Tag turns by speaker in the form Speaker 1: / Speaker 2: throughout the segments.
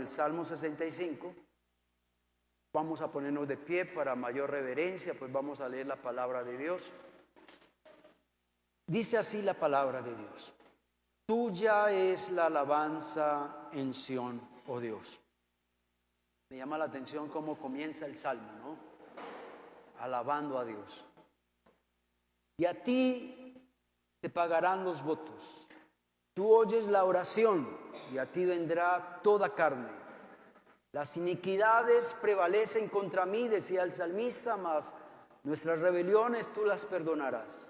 Speaker 1: el Salmo 65. Vamos a ponernos de pie para mayor reverencia, pues vamos a leer la palabra de Dios. Dice así la palabra de Dios: tuya es la alabanza en Sión, oh Dios. Me llama la atención cómo comienza el Salmo, ¿no? Alabando a Dios. Y a ti te pagarán los votos. Tú oyes la oración y a ti vendrá toda carne. Las iniquidades prevalecen contra mí, decía el salmista, mas nuestras rebeliones tú las perdonarás.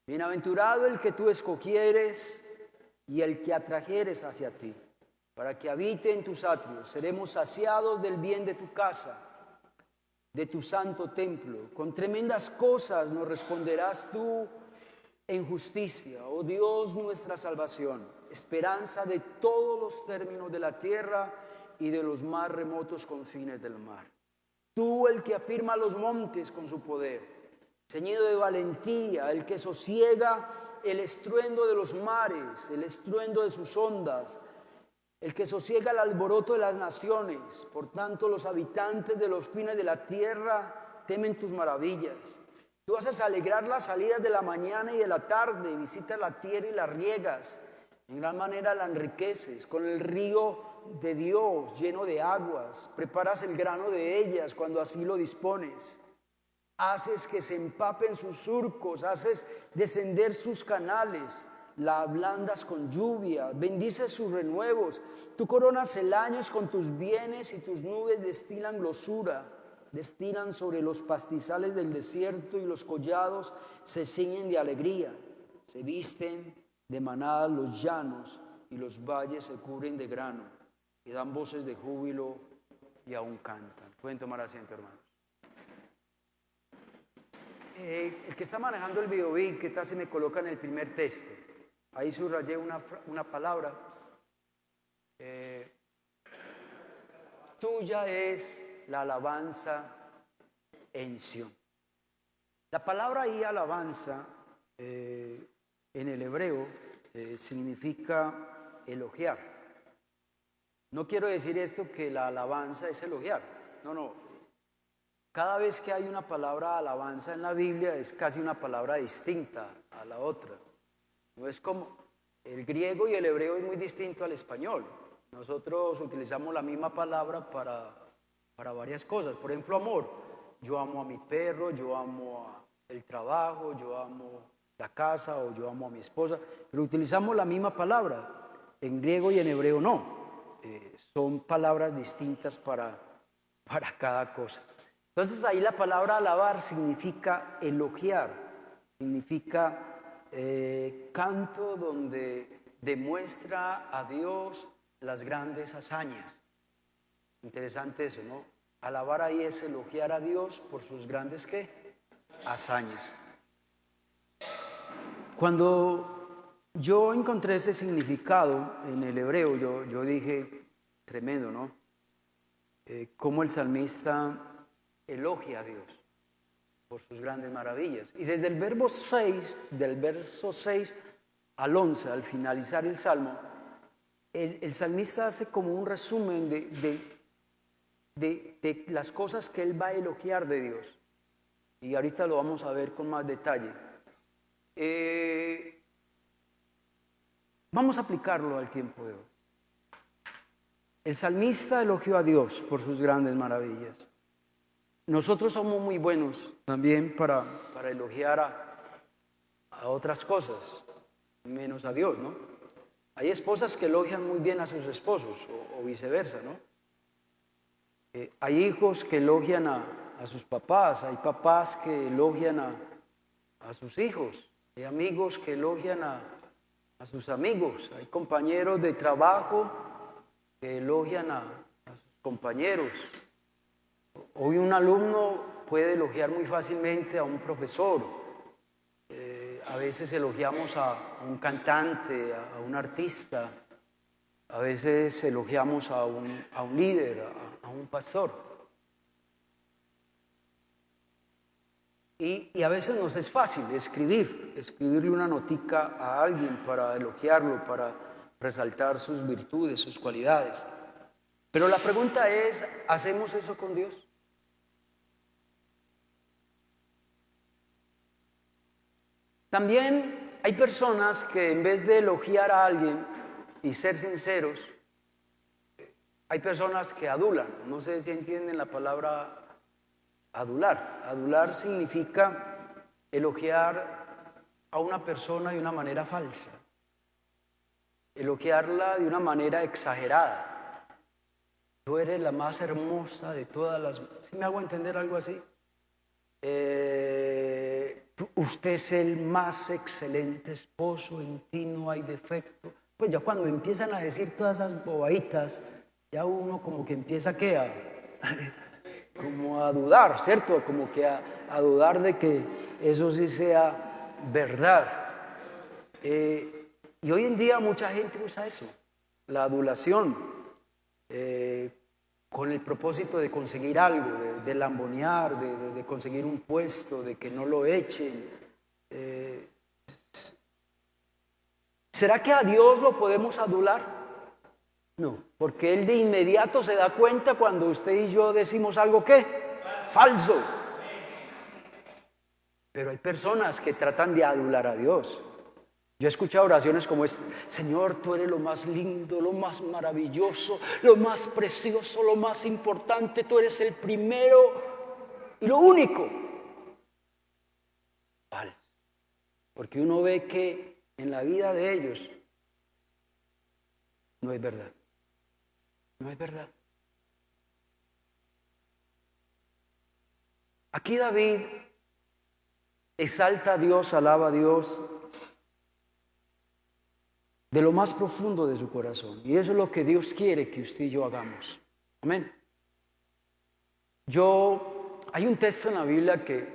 Speaker 1: Bienaventurado el que tú escogieres y el que atrajeres hacia ti, para que habite en tus atrios. Seremos saciados del bien de tu casa, de tu santo templo. Con tremendas cosas nos responderás tú en justicia, oh Dios, nuestra salvación, esperanza de todos los términos de la tierra y de los más remotos confines del mar. Tú, el que afirma los montes con su poder, ceñido de valentía, el que sosiega el estruendo de los mares, el estruendo de sus ondas, el que sosiega el alboroto de las naciones. Por tanto, los habitantes de los fines de la tierra temen tus maravillas. Tú haces alegrar las salidas de la mañana y de la tarde, visitas la tierra y la riegas, en gran manera la enriqueces, con el río de Dios lleno de aguas, preparas el grano de ellas cuando así lo dispones. Haces que se empapen sus surcos, haces descender sus canales, la ablandas con lluvia, bendices sus renuevos. Tú coronas el año con tus bienes y tus nubes destilan grosura. Destilan sobre los pastizales del desierto y los collados se ciñen de alegría. Se visten de manada los llanos y los valles se cubren de grano y dan voces de júbilo y aún cantan. Pueden tomar asiento, hermanos. El que está manejando el videobeat, ¿qué tal si me coloca en el primer texto? Ahí subrayé una palabra. Tuya es la alabanza en Sión. La palabra ahí, alabanza, en el hebreo, significa elogiar. No quiero decir esto que la alabanza es elogiar. No. Cada vez que hay una palabra alabanza en la Biblia es casi una palabra distinta a la otra. No es como el griego y el hebreo es muy distinto al español. Nosotros utilizamos la misma palabra para varias cosas. Por ejemplo, amor. Yo amo a mi perro, yo amo el trabajo, yo amo la casa o yo amo a mi esposa. Pero utilizamos la misma palabra. En griego y en hebreo no. Son palabras distintas para cada cosa. Entonces ahí la palabra alabar significa elogiar. Significa canto donde demuestra a Dios las grandes hazañas. Interesante eso, ¿no? Alabar ahí es elogiar a Dios por sus grandes, ¿qué? Hazañas. Cuando yo encontré ese significado en el hebreo, yo dije, tremendo, ¿no? Cómo el salmista elogia a Dios por sus grandes maravillas. Y desde el verbo 6, del verso 6 al 11, al finalizar el Salmo, el salmista hace como un resumen de las cosas que él va a elogiar de Dios. Y ahorita lo vamos a ver con más detalle. Vamos a aplicarlo al tiempo de hoy. El salmista elogió a Dios por sus grandes maravillas. Nosotros somos muy buenos también para elogiar a otras cosas, menos a Dios, ¿no? Hay esposas que elogian muy bien a sus esposos o viceversa, ¿no? Hay hijos que elogian a sus papás, hay papás que elogian a sus hijos, hay amigos que elogian a sus amigos, hay compañeros de trabajo que elogian a sus compañeros. Hoy un alumno puede elogiar muy fácilmente a un profesor. A veces elogiamos a un cantante, a un artista. A veces elogiamos a un líder, a un pastor. Y a veces nos es fácil escribirle una notica a alguien para elogiarlo, para resaltar sus virtudes, sus cualidades. Pero la pregunta es, ¿hacemos eso con Dios? También hay personas que en vez de elogiar a alguien y ser sinceros, hay personas que adulan. No sé si entienden la palabra adular. Adular significa elogiar a una persona de una manera falsa, elogiarla de una manera exagerada. Tú eres la más hermosa de todas las... ¿Sí me hago entender algo así? Usted es el más excelente esposo, en ti no hay defecto. Pues ya cuando empiezan a decir todas esas bobaditas, ya uno como que empieza como a dudar, ¿cierto? Como que a dudar de que eso sí sea verdad. Y hoy en día mucha gente usa eso, la adulación, con el propósito de conseguir algo, de lambonear, de conseguir un puesto, de que no lo echen. ¿Será que a Dios lo podemos adular? No, porque Él de inmediato se da cuenta cuando usted y yo decimos algo ¿qué? Falso. Pero hay personas que tratan de adular a Dios. Yo he escuchado oraciones como esta: Señor, tú eres lo más lindo, lo más maravilloso, lo más precioso, lo más importante, tú eres el primero y lo único. Vale, porque uno ve que en la vida de ellos no es verdad. No es verdad. Aquí David exalta a Dios, alaba a Dios de lo más profundo de su corazón. Y eso es lo que Dios quiere que usted y yo hagamos. Amén. Hay un texto en la Biblia que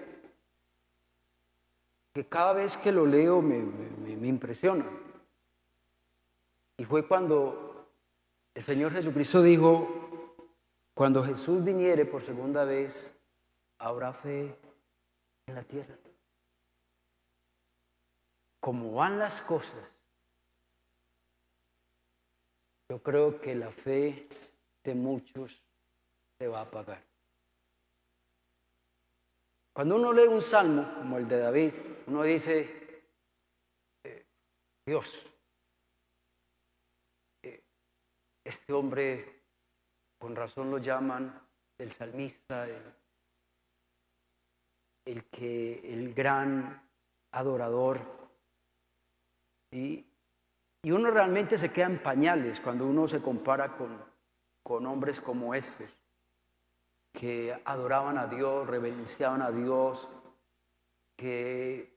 Speaker 1: cada vez que lo leo me impresiona. Y fue cuando el Señor Jesucristo dijo: cuando Jesús viniere por segunda vez, habrá fe en la tierra. Como van las cosas, yo creo que la fe de muchos se va a apagar. Cuando uno lee un salmo como el de David, uno dice: Dios, este hombre, con razón lo llaman el salmista, el gran adorador. Y uno realmente se queda en pañales cuando uno se compara con hombres como estos, que adoraban a Dios, reverenciaban a Dios, que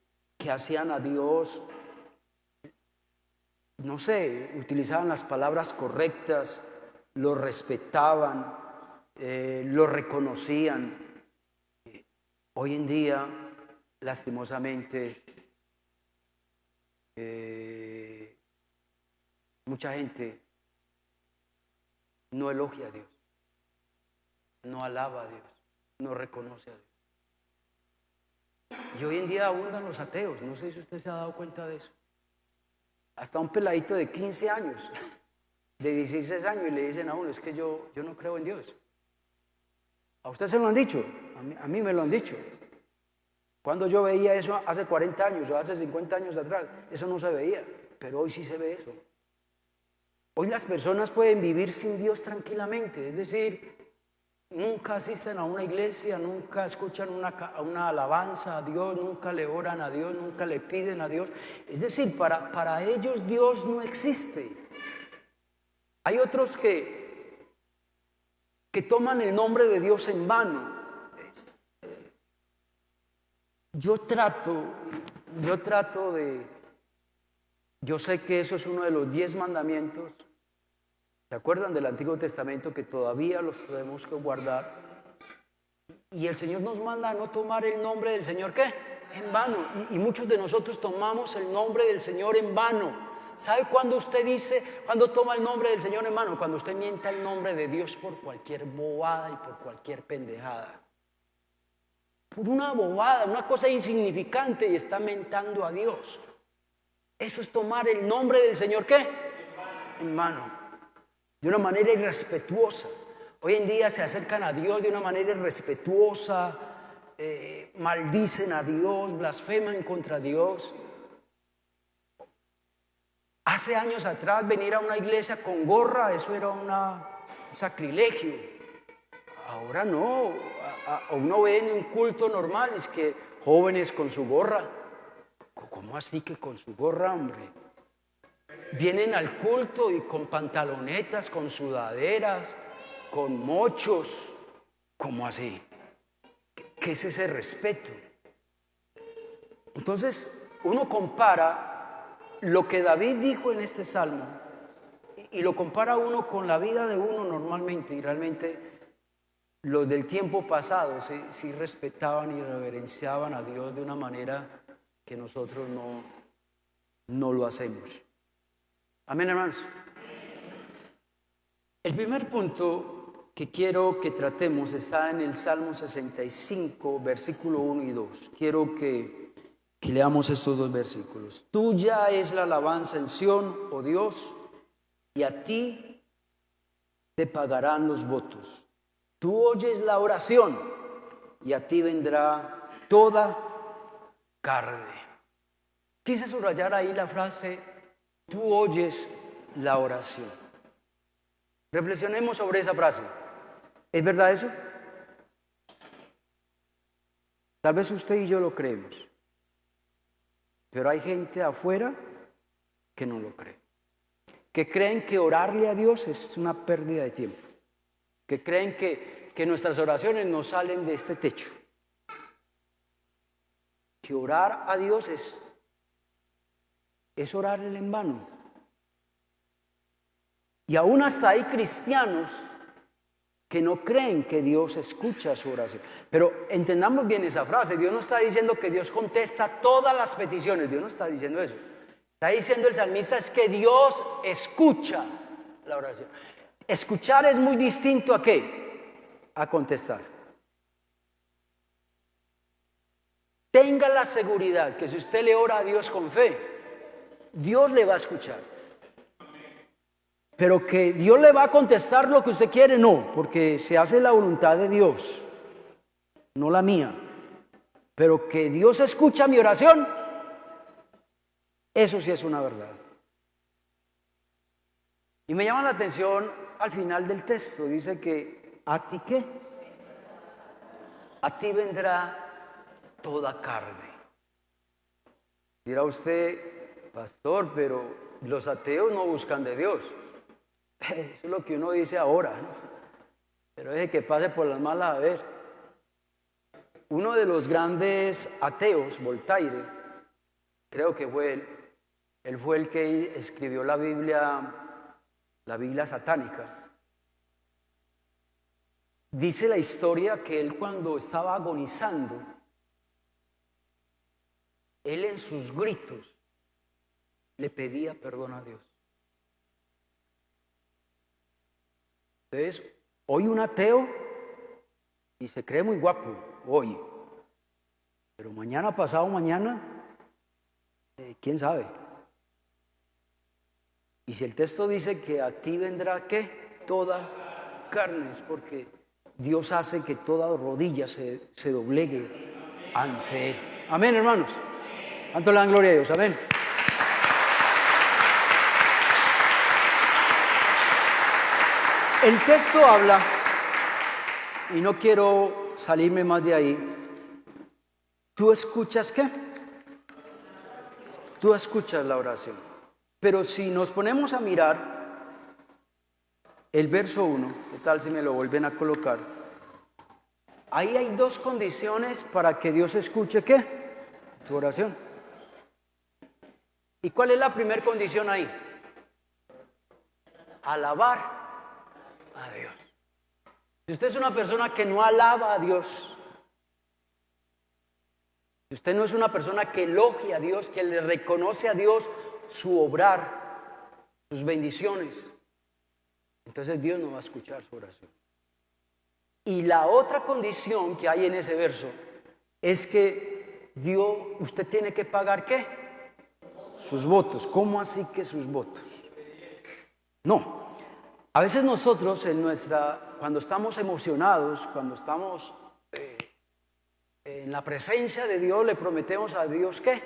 Speaker 1: hacían a Dios, no sé, utilizaban las palabras correctas, lo respetaban, lo reconocían. Hoy en día, lastimosamente, mucha gente no elogia a Dios, no alaba a Dios, no reconoce a Dios. Y hoy en día abundan los ateos. No sé si usted se ha dado cuenta de eso. Hasta un peladito de 15 años, de 16 años, y le dicen a uno: es que yo no creo en Dios. ¿A usted se lo han dicho? A mí me lo han dicho. Cuando yo veía eso hace 40 años o hace 50 años atrás, eso no se veía, pero hoy sí se ve eso. Hoy las personas pueden vivir sin Dios tranquilamente, es decir, nunca asisten a una iglesia, nunca escuchan una alabanza a Dios, nunca le oran a Dios, nunca le piden a Dios. Es decir, para ellos Dios no existe. Hay otros que toman el nombre de Dios en vano. Yo sé que eso es uno de los 10 mandamientos. ¿Se acuerdan del Antiguo Testamento que todavía los podemos guardar? Y el Señor nos manda a no tomar el nombre del Señor, ¿qué? En vano. Y muchos de nosotros tomamos el nombre del Señor en vano. ¿Sabe cuándo cuando toma el nombre del Señor en vano? Cuando usted mienta el nombre de Dios por cualquier bobada y por cualquier pendejada. Por una bobada, una cosa insignificante, y está mentando a Dios. Eso es tomar el nombre del Señor, ¿qué? En vano. de una manera irrespetuosa. Hoy en día se acercan a Dios de una manera irrespetuosa, maldicen a Dios, blasfeman contra Dios. Hace años atrás venir a una iglesia con gorra, eso era un sacrilegio. Ahora no, uno ve en un culto normal, es que jóvenes con su gorra. ¿Cómo así que con su gorra, hombre? Vienen al culto y con pantalonetas, con sudaderas, con mochos. ¿Cómo así? ¿Qué es ese respeto? Entonces uno compara lo que David dijo en este salmo y lo compara uno con la vida de uno normalmente, y realmente los del tiempo pasado sí respetaban y reverenciaban a Dios de una manera que nosotros no lo hacemos. Amén, hermanos. El primer punto que quiero que tratemos está en el Salmo 65, versículo 1 y 2. Quiero que leamos estos dos versículos. Tuya es la alabanza en Sión, oh Dios, y a ti te pagarán los votos. Tú oyes la oración y a ti vendrá toda carne. Quise subrayar ahí la frase, tú oyes la oración. Reflexionemos sobre esa frase. ¿Es verdad eso? Tal vez usted y yo lo creemos, pero hay gente afuera que no lo cree, que creen que orarle a Dios es una pérdida de tiempo, que creen que nuestras oraciones no salen de este techo, que orar a Dios es orarle en vano. Y aún hasta hay cristianos que no creen que Dios escucha su oración. Pero entendamos bien esa frase. Dios no está diciendo que Dios contesta todas las peticiones. Dios no está diciendo eso. Está diciendo el salmista es que Dios escucha la oración. Escuchar es muy distinto a ¿qué? A contestar. Tenga la seguridad que si usted le ora a Dios con fe, Dios le va a escuchar. Pero que Dios le va a contestar lo que usted quiere, no, porque se hace la voluntad de Dios, no la mía. Pero que Dios escucha mi oración, eso sí es una verdad. Y me llama la atención al final del texto, dice que ¿a ti qué? A ti vendrá toda carne. Dirá usted, pastor, pero los ateos no buscan de Dios. Eso es lo que uno dice ahora, ¿no? Pero deje que pase por las malas a ver. Uno de los grandes ateos, Voltaire, creo que fue él fue el que escribió la Biblia satánica. Dice la historia que él cuando estaba agonizando, él en sus gritos le pedía perdón a Dios. Entonces, hoy un ateo y se cree muy guapo, hoy, pero mañana, pasado mañana, quién sabe. Y si el texto dice que a ti vendrá ¿qué? Toda carne, es porque Dios hace que toda rodilla se doblegue ante Él. Amén, hermanos. ¿Cuánto le dan gloria a Dios? Amén. El texto habla, y no quiero salirme más de ahí, ¿tú escuchas qué? Tú escuchas la oración. Pero si nos ponemos a mirar el verso 1, ¿qué tal si me lo vuelven a colocar? Ahí hay dos condiciones para que Dios escuche ¿qué? Tu oración. ¿Y cuál es la primera condición ahí? Alabar a Dios. Si usted es una persona que no alaba a Dios, si usted no es una persona que elogia a Dios, que le reconoce a Dios su obrar, sus bendiciones, entonces Dios no va a escuchar su oración. Y la otra condición que hay en ese verso es que usted tiene que pagar ¿qué? Sus votos. ¿Cómo así que sus votos? No. A veces nosotros cuando estamos emocionados, cuando estamos en la presencia de Dios, le prometemos a Dios ¿qué?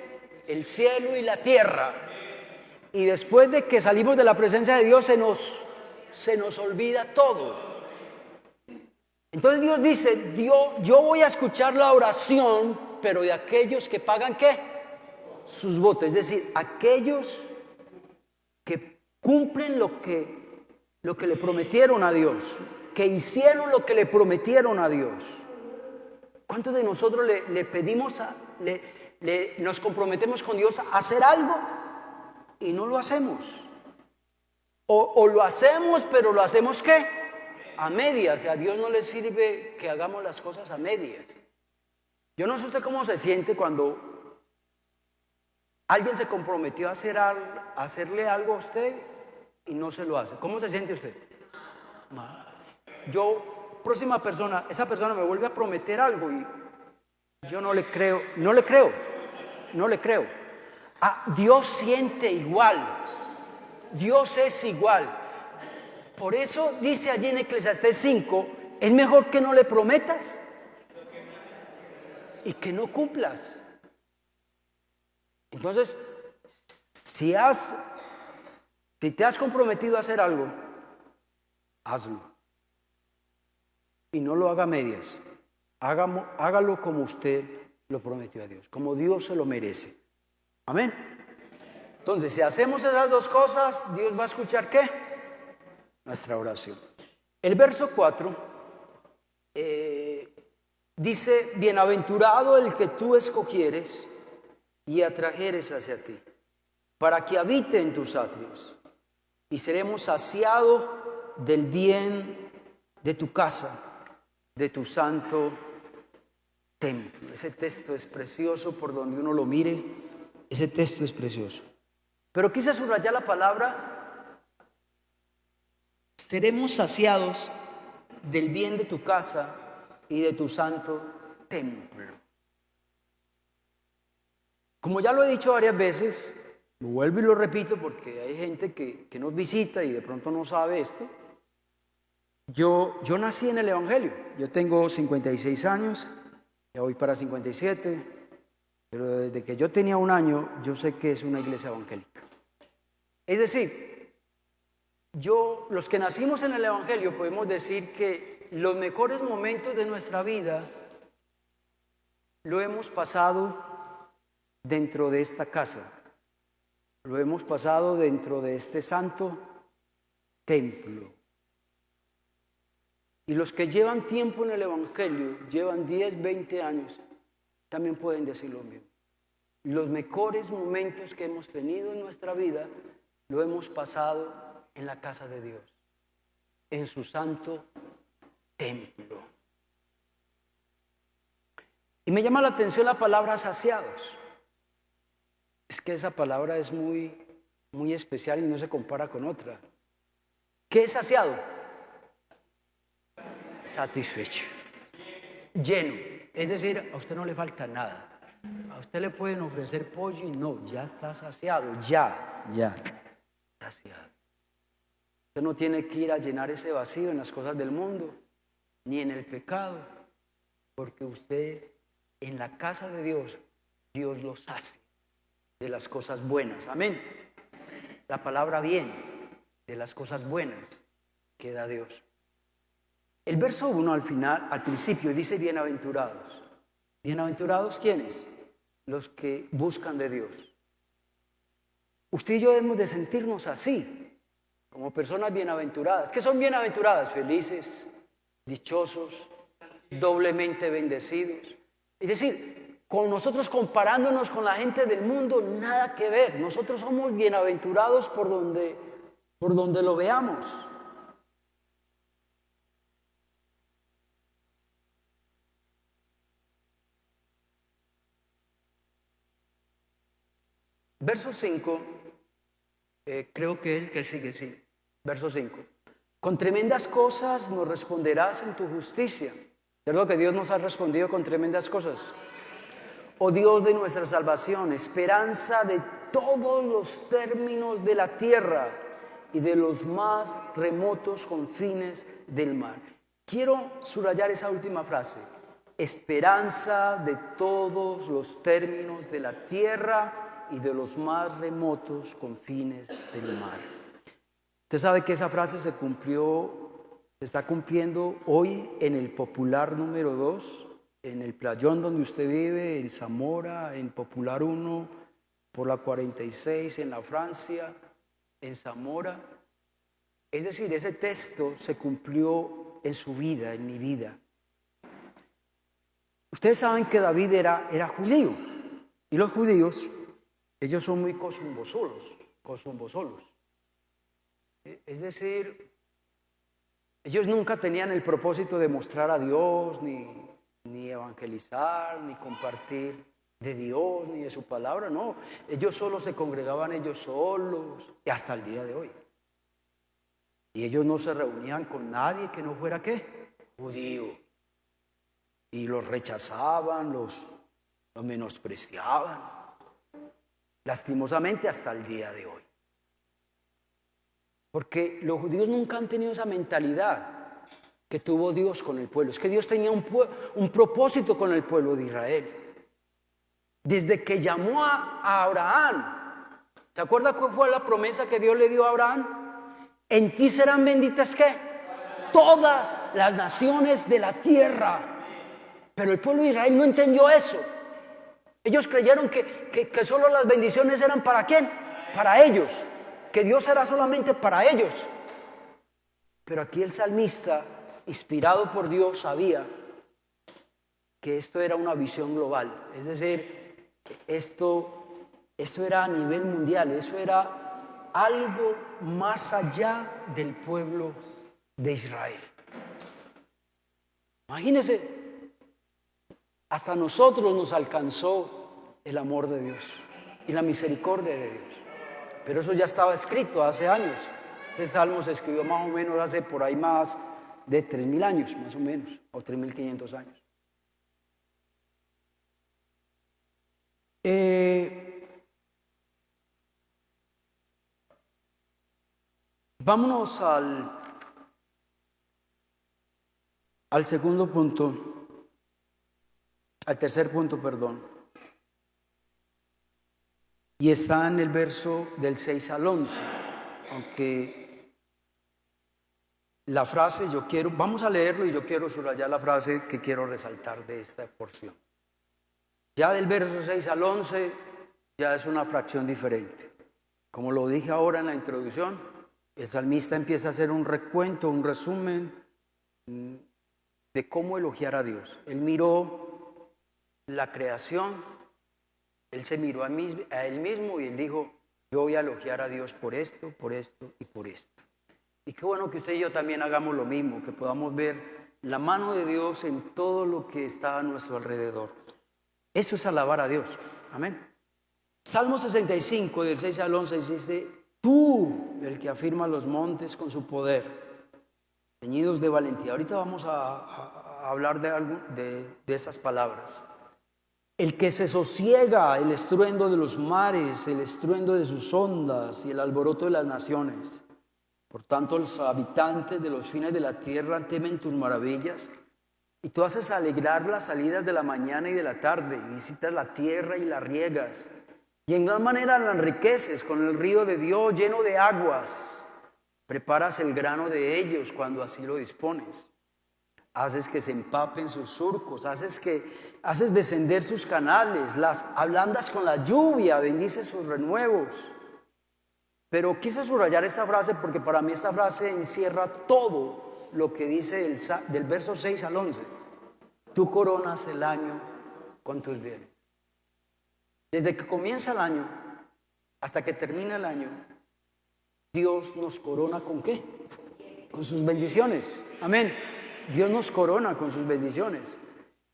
Speaker 1: El cielo y la tierra. Y después de que salimos de la presencia de Dios, se nos olvida todo. Entonces Dios dice, yo voy a escuchar la oración, pero de aquellos que pagan ¿qué? Sus votos. Es decir, aquellos que cumplen lo que le prometieron a Dios, que hicieron lo que le prometieron a Dios. ¿Cuántos de nosotros le pedimos, nos comprometemos con Dios a hacer algo y no lo hacemos? O lo hacemos, pero lo hacemos ¿qué? A medias. A Dios no le sirve que hagamos las cosas a medias. Yo no sé usted cómo se siente cuando alguien se comprometió a hacerle algo a usted y no se lo hace. ¿Cómo se siente usted? Esa persona me vuelve a prometer algo y yo no le creo. Dios siente igual. Dios es igual. Por eso dice allí en Eclesiastés 5, es mejor que no le prometas y que no cumplas. Entonces, si te has comprometido a hacer algo, hazlo. Y no lo haga a medias. Hágalo como usted lo prometió a Dios, como Dios se lo merece. Amén. Entonces, si hacemos esas dos cosas, Dios va a escuchar ¿qué? Nuestra oración. El verso 4 dice, bienaventurado el que tú escogieres y atrajeres hacia ti, para que habite en tus atrios, y seremos saciados del bien de tu casa, de tu santo templo. Ese texto es precioso por donde uno lo mire, ese texto es precioso. Pero quise subrayar la palabra, seremos saciados del bien de tu casa y de tu santo templo. Como ya lo he dicho varias veces, lo vuelvo y lo repito porque hay gente que nos visita y de pronto no sabe esto. Yo nací en el Evangelio. Yo tengo 56 años, ya voy para 57, pero desde que yo tenía 1 año, yo sé que es una iglesia evangélica. Es decir, los que nacimos en el Evangelio podemos decir que los mejores momentos de nuestra vida lo hemos pasado dentro de esta casa, lo hemos pasado dentro de este santo templo. Y los que llevan tiempo en el Evangelio, llevan 10, 20 años, también pueden decir lo mismo. Los mejores momentos que hemos tenido en nuestra vida lo hemos pasado en la casa de Dios, en su santo templo. Y me llama la atención la palabra saciados. Es que esa palabra es muy, muy especial y no se compara con otra. ¿Qué es saciado? Satisfecho, lleno. Es decir, a usted no le falta nada. A usted le pueden ofrecer pollo y no, ya está saciado, ya saciado. Usted no tiene que ir a llenar ese vacío en las cosas del mundo, ni en el pecado, porque usted en la casa de Dios, Dios lo sacia de las cosas buenas. Amén. La palabra bien, de las cosas buenas que da Dios. El verso 1 al principio dice bienaventurados. ¿Bienaventurados quiénes? Los que buscan de Dios. Usted y yo debemos de sentirnos así, como personas bienaventuradas. ¿Qué son bienaventuradas? Felices, dichosos, doblemente bendecidos. Es decir, con nosotros comparándonos con la gente del mundo, nada que ver. Nosotros somos bienaventurados por donde lo veamos. Verso 5, creo que el que sigue, sí. Verso 5. Con tremendas cosas nos responderás en tu justicia. ¿Cierto que Dios nos ha respondido con tremendas cosas? Oh Dios de nuestra salvación, esperanza de todos los términos de la tierra y de los más remotos confines del mar. Quiero subrayar esa última frase. Esperanza de todos los términos de la tierra y de los más remotos confines del mar. Usted sabe que esa frase se está cumpliendo hoy en el Popular número 2, en el playón donde usted vive, en Zamora, en Popular 1, por la 46, en la Francia, en Zamora. Es decir, ese texto se cumplió en su vida, en mi vida. Ustedes saben que David era judío, y los judíos, ellos son muy costumbosos. Es decir, ellos nunca tenían el propósito de mostrar a Dios, ni evangelizar, ni compartir de Dios, ni de su palabra, no. Ellos solo se congregaban ellos solos, y hasta el día de hoy. Y ellos no se reunían con nadie que no fuera, ¿qué? Judío. Y los rechazaban, los menospreciaban, lastimosamente hasta el día de hoy. Porque los judíos nunca han tenido esa mentalidad que tuvo Dios con el pueblo. Es que Dios tenía un propósito con el pueblo de Israel. Desde que llamó a Abraham, ¿se acuerda cuál fue la promesa que Dios le dio a Abraham? En ti serán benditas, ¿qué? Todas las naciones de la tierra. Pero el pueblo de Israel no entendió eso. Ellos creyeron que solo las bendiciones eran ¿para quién? Para ellos. Que Dios era solamente para ellos. Pero aquí el salmista, inspirado por Dios, sabía que esto era una visión global. Es decir, esto era a nivel mundial. Eso era algo más allá del pueblo de Israel. Imagínense, hasta nosotros nos alcanzó el amor de Dios y la misericordia de Dios. Pero eso ya estaba escrito hace años. Este salmo se escribió más o menos hace por ahí más de 3.000 años, más o menos, o 3.500 años. Vámonos al segundo punto, al tercer punto, perdón. Y está en el verso del 6 al 11, aunque la frase vamos a leerlo y yo quiero subrayar la frase que quiero resaltar de esta porción. Ya del verso 6 al 11 ya es una fracción diferente. Como lo dije ahora en la introducción, el salmista empieza a hacer un recuento, un resumen de cómo elogiar a Dios. Él miró la creación. Él se miró a él mismo y él dijo, yo voy a elogiar a Dios por esto y por esto. Y qué bueno que usted y yo también hagamos lo mismo, que podamos ver la mano de Dios en todo lo que está a nuestro alrededor. Eso es alabar a Dios. Amén. Salmo 65, del 6 al 11, dice, tú, el que afirma los montes con su poder, ceñidos de valentía. Ahorita vamos a hablar de esas palabras. El que se sosiega el estruendo de los mares, el estruendo de sus ondas y el alboroto de las naciones. Por tanto, los habitantes de los fines de la tierra temen tus maravillas. Y tú haces alegrar las salidas de la mañana y de la tarde, y visitas la tierra y la riegas. Y en gran manera la enriqueces con el río de Dios lleno de aguas. Preparas el grano de ellos cuando así lo dispones. Haces que se empapen sus surcos, haces descender sus canales, las ablandas con la lluvia, bendices sus renuevos. Pero quise subrayar esta frase porque para mí esta frase encierra todo lo que dice del verso 6 al 11. Tú coronas el año con tus bienes. Desde que comienza el año hasta que termina el año, Dios nos corona ¿con qué? Con sus bendiciones. Amén. Dios nos corona con sus bendiciones.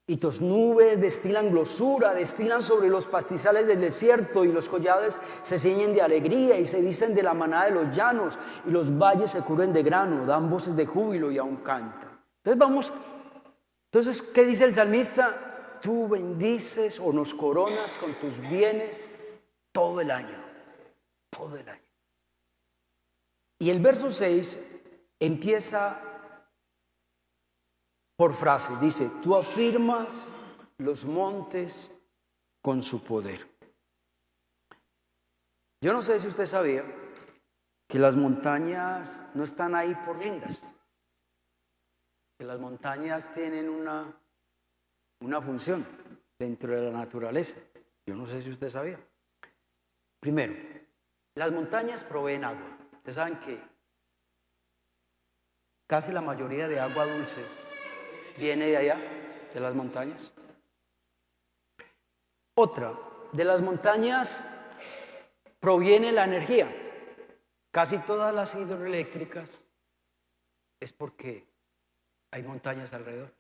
Speaker 1: Y tus nubes destilan glosura, destilan sobre los pastizales del desierto, y los collados se ciñen de alegría y se visten de la manada de los llanos, y los valles se cubren de grano, dan voces de júbilo y aún cantan. Entonces, ¿qué dice el salmista? Tú bendices o nos coronas con tus bienes todo el año, todo el año. Y el verso 6 empieza por frases. Dice, tú afirmas los montes con su poder. Yo no sé si usted sabía que las montañas no están ahí por lindas. Que las montañas tienen una función dentro de la naturaleza. Yo no sé si usted sabía. Primero, las montañas proveen agua. Ustedes saben que casi la mayoría de agua dulce viene de allá, de las montañas. Otra, de las montañas proviene la energía. Casi todas las hidroeléctricas es porque hay montañas alrededor.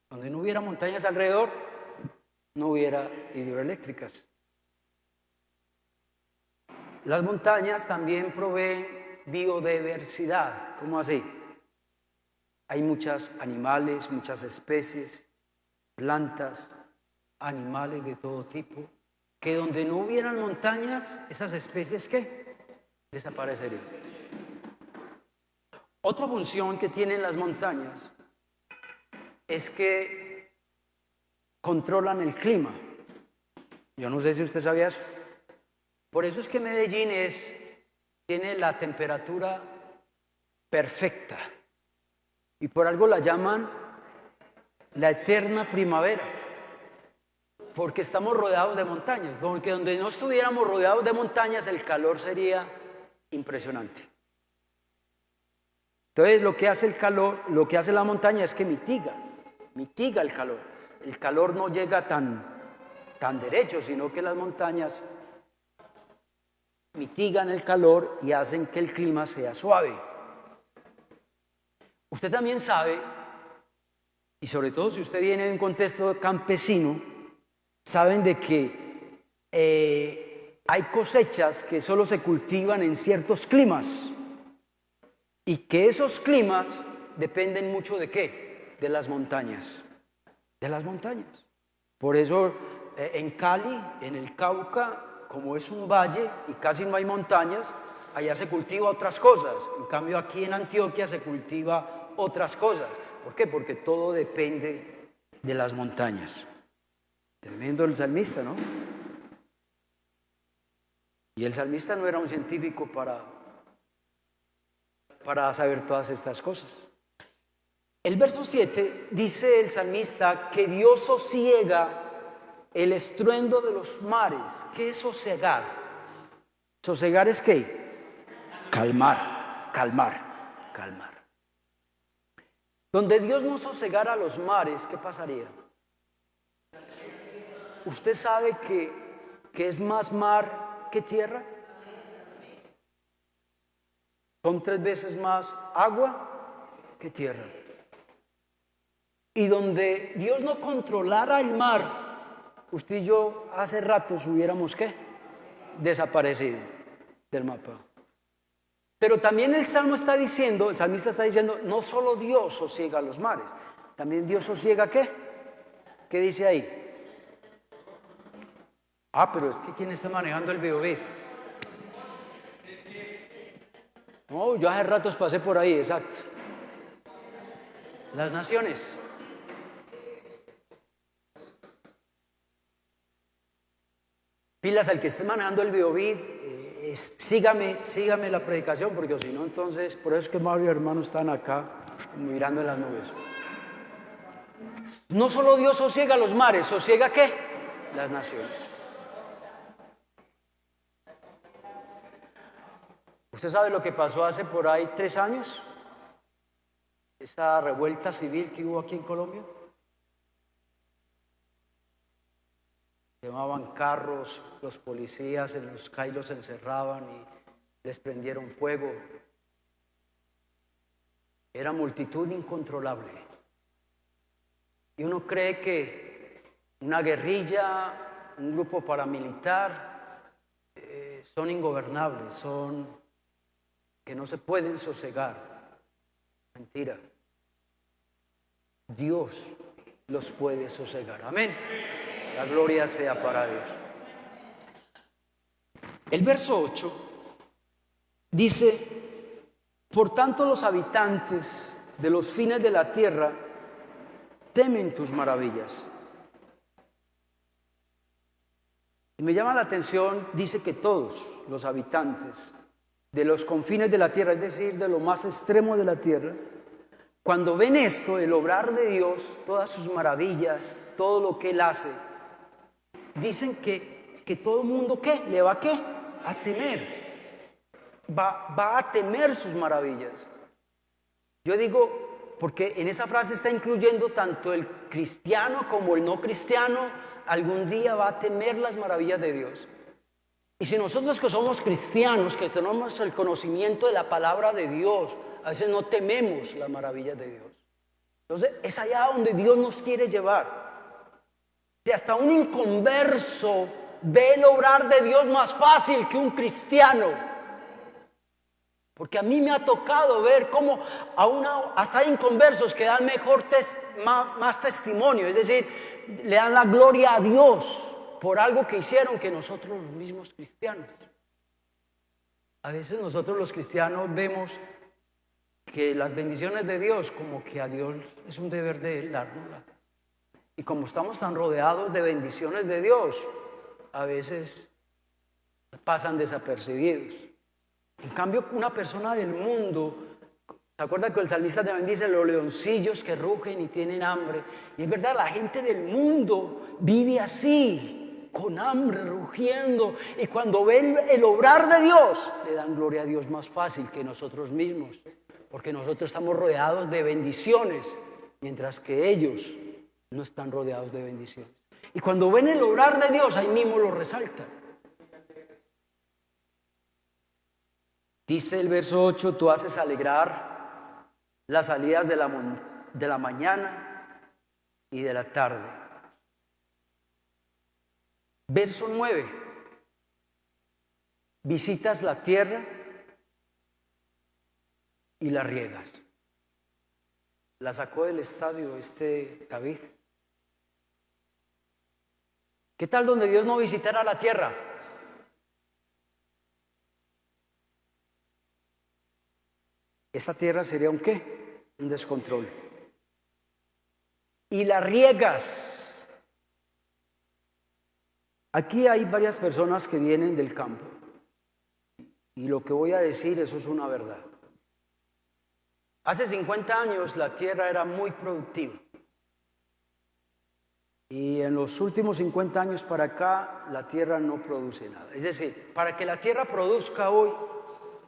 Speaker 1: Donde no hubiera montañas alrededor, no hubiera hidroeléctricas. Las montañas también proveen biodiversidad. ¿Cómo así? Hay muchos animales, muchas especies, plantas, animales de todo tipo, que donde no hubieran montañas, esas especies, ¿qué? Desaparecerían. Otra función que tienen las montañas es que controlan el clima. Yo no sé si usted sabía eso. Por eso es que Medellín tiene la temperatura perfecta. Y por algo la llaman la eterna primavera. Porque estamos rodeados de montañas. Porque donde no estuviéramos rodeados de montañas, el calor sería impresionante. Entonces, lo que hace el calor, lo que hace la montaña es que mitiga el calor. El calor no llega tan derecho, sino que las montañas mitigan el calor y hacen que el clima sea suave. Usted también sabe, y sobre todo si usted viene de un contexto campesino, saben de que hay cosechas que solo se cultivan en ciertos climas y que esos climas dependen mucho ¿de qué? De las montañas. De las montañas. Por eso en Cali, en el Cauca, como es un valle y casi no hay montañas, allá se cultiva otras cosas. En cambio aquí en Antioquia se cultiva otras cosas. ¿Por qué? Porque todo depende de las montañas. Tremendo el salmista, ¿no? Y el salmista no era un científico para saber todas estas cosas. El verso 7 dice el salmista que Dios sosiega el estruendo de los mares. ¿Qué es sosegar? ¿Sosegar es qué? Calmar. Donde Dios no sosegara los mares, ¿qué pasaría? ¿Usted sabe que es más mar que tierra? Son 3 veces más agua que tierra. Y donde Dios no controlara el mar, usted y yo hace ratos hubiéramos ¿qué? Desaparecido del mapa. Pero también el salmista está diciendo, no solo Dios sosiega los mares, también Dios sosiega ¿qué? ¿Qué dice ahí? Pero es que ¿quién está manejando el Biobío? No, yo hace ratos pasé por ahí, exacto. Las naciones. Pilas al que esté manejando el Biobío, sígame la predicación, porque si no, entonces, por eso es que varios hermanos están acá mirando en las nubes. No solo Dios sosiega los mares, ¿sosiega qué? Las naciones. ¿Usted sabe lo que pasó hace por ahí 3 años? Esa revuelta civil que hubo aquí en Colombia. Quemaban carros, los policías en los CAI los encerraban y les prendieron fuego. Era multitud incontrolable. Y uno cree que una guerrilla, un grupo paramilitar, son ingobernables, que no se pueden sosegar. Mentira. Dios los puede sosegar. Amén. La gloria sea para Dios. El verso 8 dice Por tanto, los habitantes de los fines de la tierra temen tus maravillas. Y me llama la atención, dice que todos los habitantes de los confines de la tierra, es decir, de lo más extremo de la tierra, cuando ven esto, el obrar de Dios, todas sus maravillas, todo lo que Él hace, dicen que todo el mundo, ¿qué? ¿Le va a qué? A temer. Va a temer sus maravillas. Yo digo, porque en esa frase está incluyendo tanto el cristiano como el no cristiano, algún día va a temer las maravillas de Dios. Y si nosotros que somos cristianos, que tenemos el conocimiento de la palabra de Dios, a veces no tememos las maravillas de Dios. Entonces es allá donde Dios nos quiere llevar. Que hasta un inconverso ve el obrar de Dios más fácil que un cristiano. Porque a mí me ha tocado ver cómo hasta hay inconversos que dan más testimonio, es decir, le dan la gloria a Dios por algo que hicieron que nosotros los mismos cristianos. A veces nosotros los cristianos vemos que las bendiciones de Dios, como que a Dios es un deber de Él dárnoslas. Y como estamos tan rodeados de bendiciones de Dios, a veces pasan desapercibidos. En cambio, una persona del mundo, ¿se acuerda que el salmista también dice los leoncillos que rugen y tienen hambre? Y es verdad, la gente del mundo vive así, con hambre, rugiendo. Y cuando ven el obrar de Dios, le dan gloria a Dios más fácil que nosotros mismos. Porque nosotros estamos rodeados de bendiciones, mientras que ellos no están rodeados de bendiciones. Y cuando ven el obrar de Dios, ahí mismo lo resaltan. Dice el verso 8, tú haces alegrar las salidas de la mañana y de la tarde. Verso 9, visitas la tierra y la riegas. La sacó del estadio David. ¿Qué tal donde Dios no visitara la tierra? Esta tierra sería un ¿qué? Un descontrol. Y la riegas. Aquí hay varias personas que vienen del campo. Y lo que voy a decir, eso es una verdad. Hace 50 años la tierra era muy productiva. Y en los últimos 50 años para acá, la tierra no produce nada. Es decir, para que la tierra produzca hoy,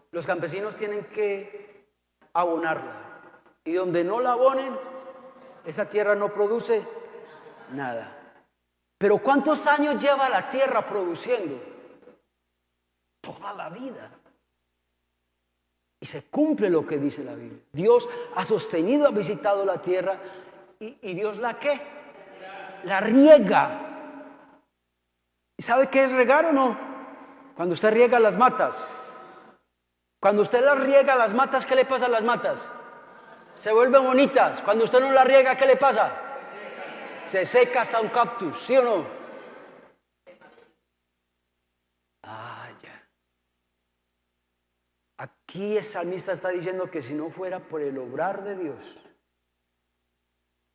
Speaker 1: los campesinos tienen que abonarla, y donde no la abonen, esa tierra no produce nada. Pero ¿cuántos años lleva la tierra produciendo? Toda la vida. Y se cumple lo que dice la Biblia. Dios ha sostenido, ha visitado la tierra y Dios la ¿qué? La riega. ¿Y sabe qué es regar o no? Cuando usted riega las matas. Cuando usted las riega las matas, ¿qué le pasa a las matas? Se vuelven bonitas. Cuando usted no las riega, ¿qué le pasa? Se seca hasta un cactus, ¿sí o no? Ya. Aquí el salmista está diciendo que si no fuera por el obrar de Dios,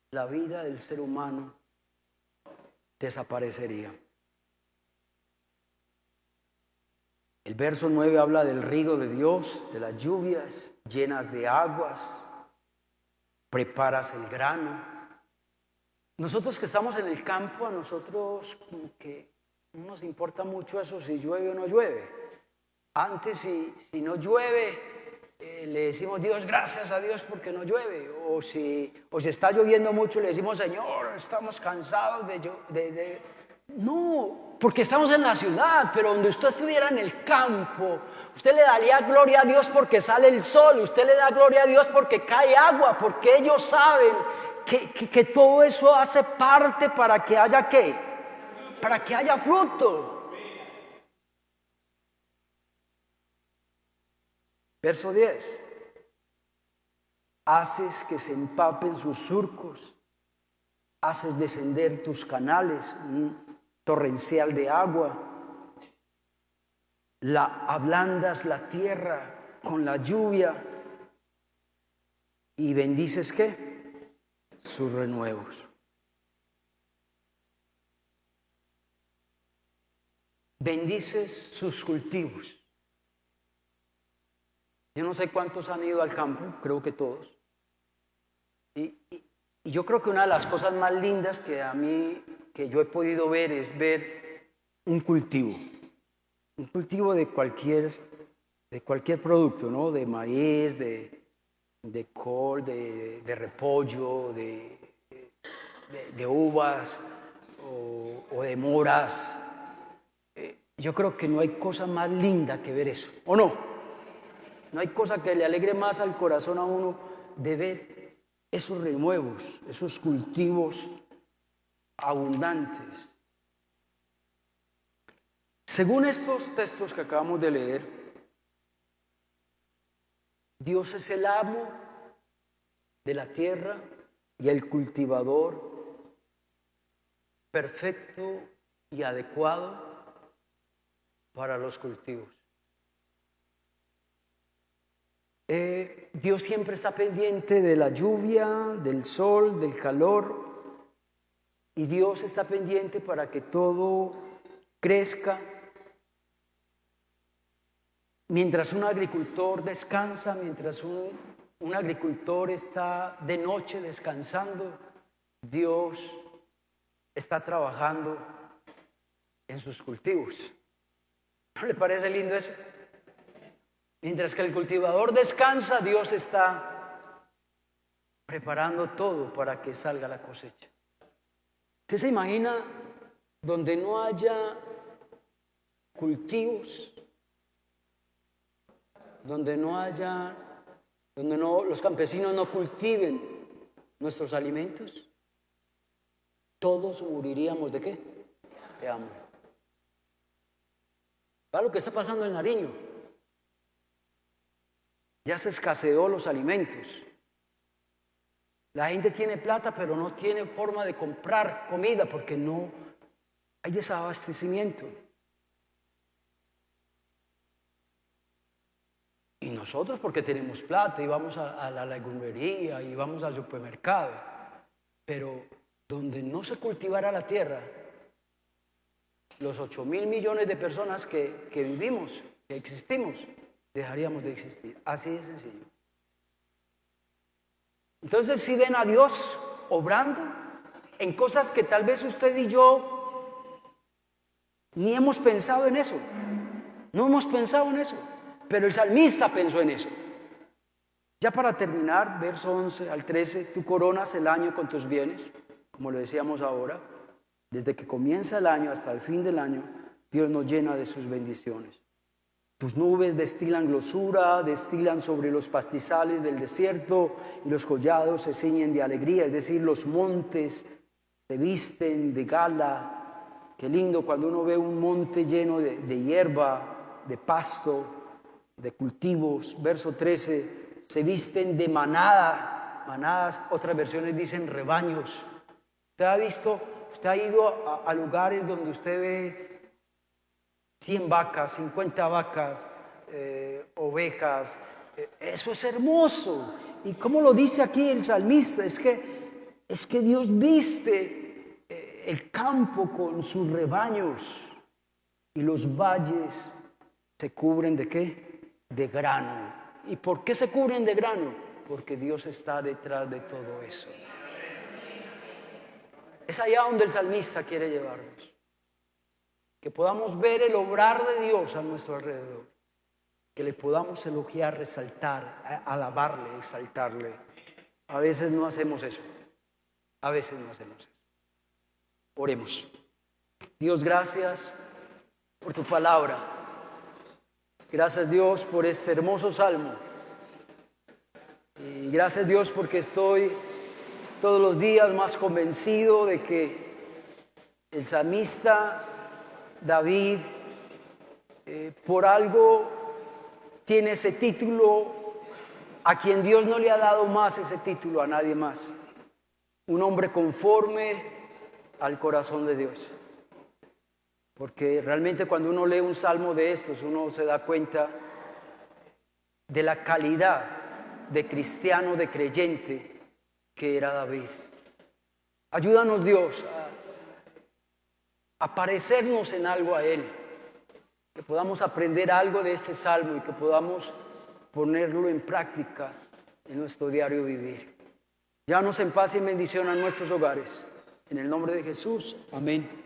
Speaker 1: la vida del ser humano desaparecería. El verso 9 habla del río de Dios, de las lluvias llenas de aguas, preparas el grano. Nosotros que estamos en el campo, a nosotros como que no nos importa mucho eso si llueve o no llueve. Antes si no llueve, le decimos Dios, gracias a Dios porque no llueve. O si está lloviendo mucho, le decimos Señor, estamos cansados de No, porque estamos en la ciudad, pero donde usted estuviera en el campo, usted le daría gloria a Dios porque sale el sol, usted le da gloria a Dios porque cae agua, porque ellos saben que todo eso hace parte para que haya ¿qué? Para que haya fruto. Verso 10. Haces que se empapen sus surcos, haces descender tus canales, torrencial de agua, ablandas la tierra con la lluvia, ¿Y bendices qué? Sus renuevos. Bendices sus cultivos. Yo no sé cuántos han ido al campo, creo que todos. Y yo creo que una de las cosas más lindas que yo he podido ver es ver un cultivo de cualquier producto, ¿no? De maíz, de col, de repollo, de uvas o de moras. Yo creo que no hay cosa más linda que ver eso, ¿o no? No hay cosa que le alegre más al corazón a uno de ver esos renuevos, esos cultivos abundantes. Según estos textos que acabamos de leer, Dios es el amo de la tierra y el cultivador perfecto y adecuado para los cultivos. Dios siempre está pendiente de la lluvia, del sol, del calor, y Dios está pendiente para que todo crezca. Mientras un agricultor descansa, mientras un agricultor está de noche descansando, Dios está trabajando en sus cultivos. ¿No le parece lindo eso? Mientras que el cultivador descansa, Dios está preparando todo para que salga la cosecha. ¿Usted se imagina donde no haya cultivos? Donde los campesinos no cultiven nuestros alimentos, todos moriríamos ¿de qué? De hambre. ¿Va lo que está pasando en Nariño? Ya se escaseó los alimentos. La gente tiene plata, pero no tiene forma de comprar comida porque no hay desabastecimiento. Y nosotros porque tenemos plata y vamos a la legumbrería y vamos al supermercado. Pero donde no se cultivara la tierra, los 8.000 millones de personas que vivimos, que existimos, dejaríamos de existir. Así de sencillo. Entonces, si ven a Dios obrando en cosas que tal vez usted y yo ni hemos pensado en eso. No hemos pensado en eso. Pero el salmista pensó en eso. Ya para terminar, verso 11 al 13, tú coronas el año con tus bienes, como lo decíamos ahora. Desde que comienza el año hasta el fin del año, Dios nos llena de sus bendiciones. Tus nubes destilan glosura, destilan sobre los pastizales del desierto y los collados se ciñen de alegría, es decir, los montes se visten de gala. Qué lindo cuando uno ve un monte lleno de hierba, de pasto, de cultivos. Verso 13, se visten de manadas, otras versiones dicen rebaños. Usted ha ido a lugares donde usted ve 100 vacas, 50 vacas, ovejas. Eso es hermoso. ¿Y cómo lo dice aquí el salmista? Es que Dios viste el campo con sus rebaños y los valles se cubren ¿de qué? De grano. ¿Y por qué se cubren de grano? Porque Dios está detrás de todo eso. Es allá donde el salmista quiere llevarnos. Que podamos ver el obrar de Dios a nuestro alrededor. Que le podamos elogiar, resaltar, alabarle, exaltarle. A veces no hacemos eso. A veces no hacemos eso. Oremos. Dios, gracias por tu palabra. Gracias, Dios, por este hermoso salmo. Y gracias, Dios, porque estoy todos los días más convencido de que el salmista David, por algo tiene ese título, a quien Dios no le ha dado más ese título a nadie más. Un hombre conforme al corazón de Dios. Porque realmente cuando uno lee un salmo de estos, uno se da cuenta de la calidad de cristiano, de creyente que era David. Ayúdanos, Dios, a parecernos en algo a Él, que podamos aprender algo de este salmo y que podamos ponerlo en práctica en nuestro diario vivir. Llévanos en paz y en bendición a nuestros hogares. En el nombre de Jesús, amén.